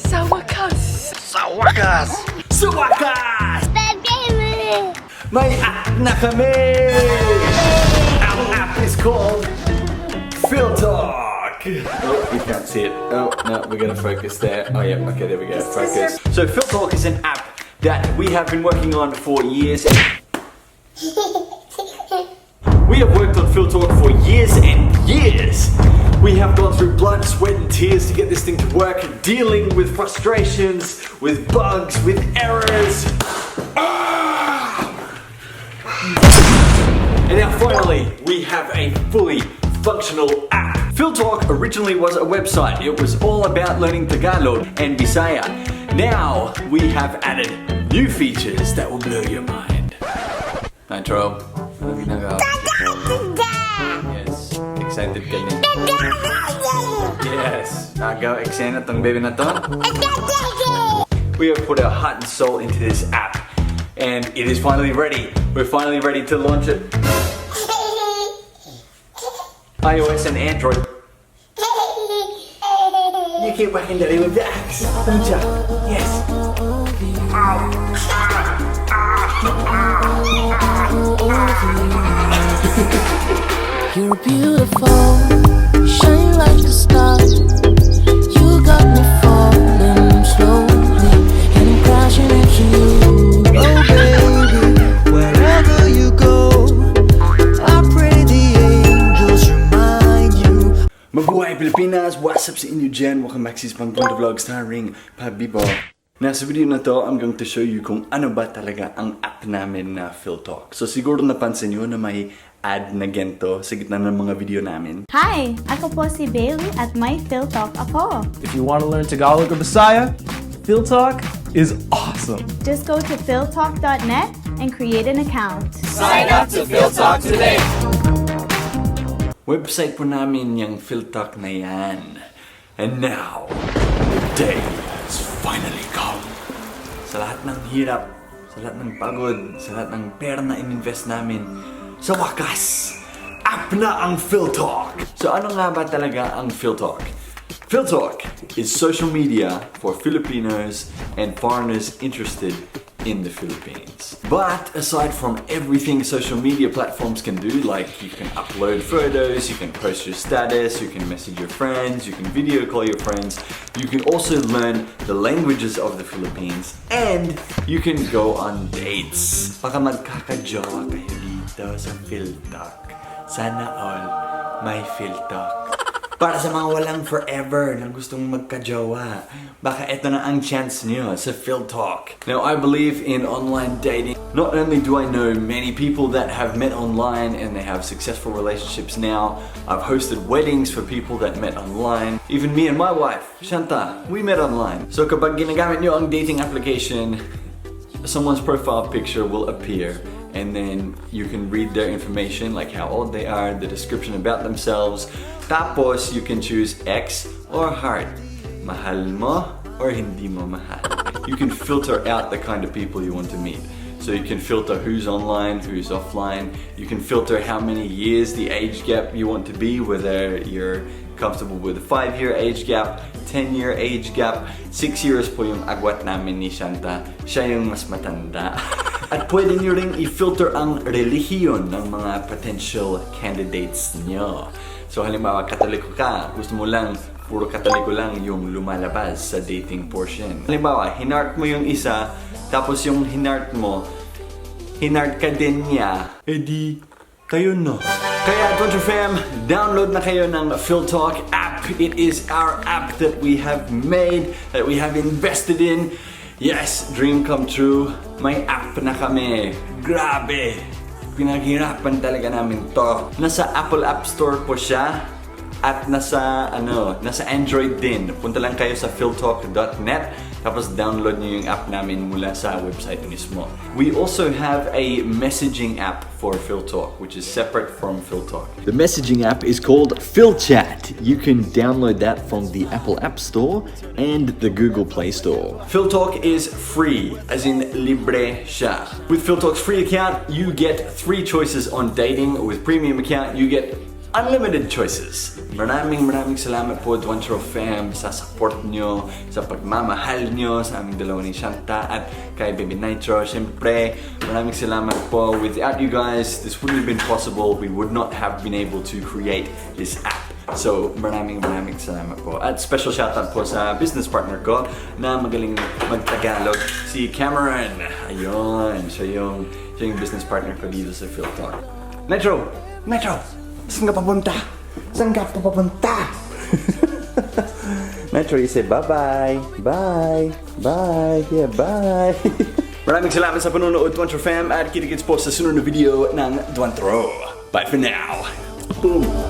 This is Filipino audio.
Sa wakas! Sa wakas! Sa wakas! May app na kami! Our app is called Philtalk! Oh, we can't see it. Oh, no, we're gonna focus there. Oh, yeah, okay, there we go. Focus. So, Philtalk is an app that we have been working on for years. We have worked on Philtalk for years and years. We have gone through blood, sweat, and tears to get this thing to work, dealing with frustrations, with bugs, with errors. And now finally, we have a fully functional app. Philtalk originally was a website. It was all about learning Tagalog and Bisaya. Now, we have added new features that will blow your mind. Nitro, ano ginagawa? Yes, excited ka din. Yes, excited tong baby na to. We have put our heart and soul into this app. And it is finally ready. We're finally ready to launch it. iOS and Android. You keep whacking daddy with that. Yes. You're beautiful, shine like a star. You got me falling slowly, and I'm crashing into you. Oh baby, wherever you go, I pray the angels remind you. Mabuhay Pilipinas! What's up sa inyo dyan? Welcome back sa isang Pang Vlog starring Pabibo. Now sa video na to, I'm going to show you kung ano ba talaga ang app namin na Philtalk. So siguro napansin nyo na may ad na ganito sa gitna ng mga video namin. Hi! Ako po si Bailey at may Philtalk ako. If you want to learn Tagalog or Bisaya, Philtalk is awesome. Just go to philtalk.net and create an account. Sign up to Philtalk today! Website po namin yung Philtalk na yan. And now, the day has finally come. Sa lahat ng hirap, sa lahat ng pagod, sa lahat ng pera na ininvest namin, sa wakas, app na ang Philtalk! So ano nga ba talaga ang Philtalk? Philtalk is social media for Filipinos and foreigners interested in the Philippines. But aside from everything social media platforms can do, like you can upload photos, you can post your status, you can message your friends, you can video call your friends, you can also learn the languages of the Philippines, and you can go on dates. Baka magkakajowa kayo dito sa Philtalk. Sana all may Philtalk. Para sa mga walang forever na gustong magkajowa, baka ito na ang chance niyo sa Philtalk. Now, I believe in online dating. Not only do I know many people that have met online and they have successful relationships now, I've hosted weddings for people that met online. Even me and my wife, Shanta, we met online. So kapag ginagamit niyo ang dating application, someone's profile picture will appear. And then you can read their information, like how old they are, the description about themselves. Tapos, you can choose X or heart. Mahal mo or hindi mo mahal. You can filter out the kind of people you want to meet. So you can filter who's online, who's offline. You can filter how many years the age gap you want to be, whether you're comfortable with a 5-year age gap, 10-year age gap. 6 years po yung agwat namin ni Shanta. Siya yung mas matanda. At pwede nyo ring i-filter ang relihiyon ng mga potential candidates nyo. So halimbawa, Katoliko ka, gusto mo lang, puro Katoliko lang yung lumalabas sa dating portion. Halimbawa, hinart mo yung isa, tapos yung hinart mo, hinart ka din niya, edi, kayo no. Kaya don't you fam, download na kayo ng Philtalk app. It is our app that we have made, that we have invested in. Yes, dream come true. May app na kami. Grabe! Pinaghirapan talaga namin to. Nasa Apple App Store po siya. At nasa Android din. Punta lang kayo sa philtalk.net. Tapos download niyo yung app namin mula sa website mismo. We also have a messaging app for Philtalk, which is separate from Philtalk. The messaging app is called PhilChat. You can download that from the Apple App Store and the Google Play Store. Philtalk is free, as in libre siya. With Philtalk's free account, you get 3 choices on dating. With premium account, you get unlimited choices. Maraming salamat po, Duantro Fam, sa support nyo, sa pagmamahal nyo sa aming dalawa ni Shanta at kay Baby Nitro. Siyempre, maraming salamat po. Without you guys, this wouldn't have been possible. We would not have been able to create this app. So, maraming salamat po. At special shoutout po sa business partner ko na magaling mag-Tagalog, si Cameron. Ayun, siya yung business partner ko dito sa Philtalk. Nitro! Saan ka papunta? Nitro, you say bye-bye. Bye. Yeah, bye. Maraming salamat sa panonood, Duantro Fam, at kita-kits po sa sunod na video ng Duantro. Bye for now. Boom.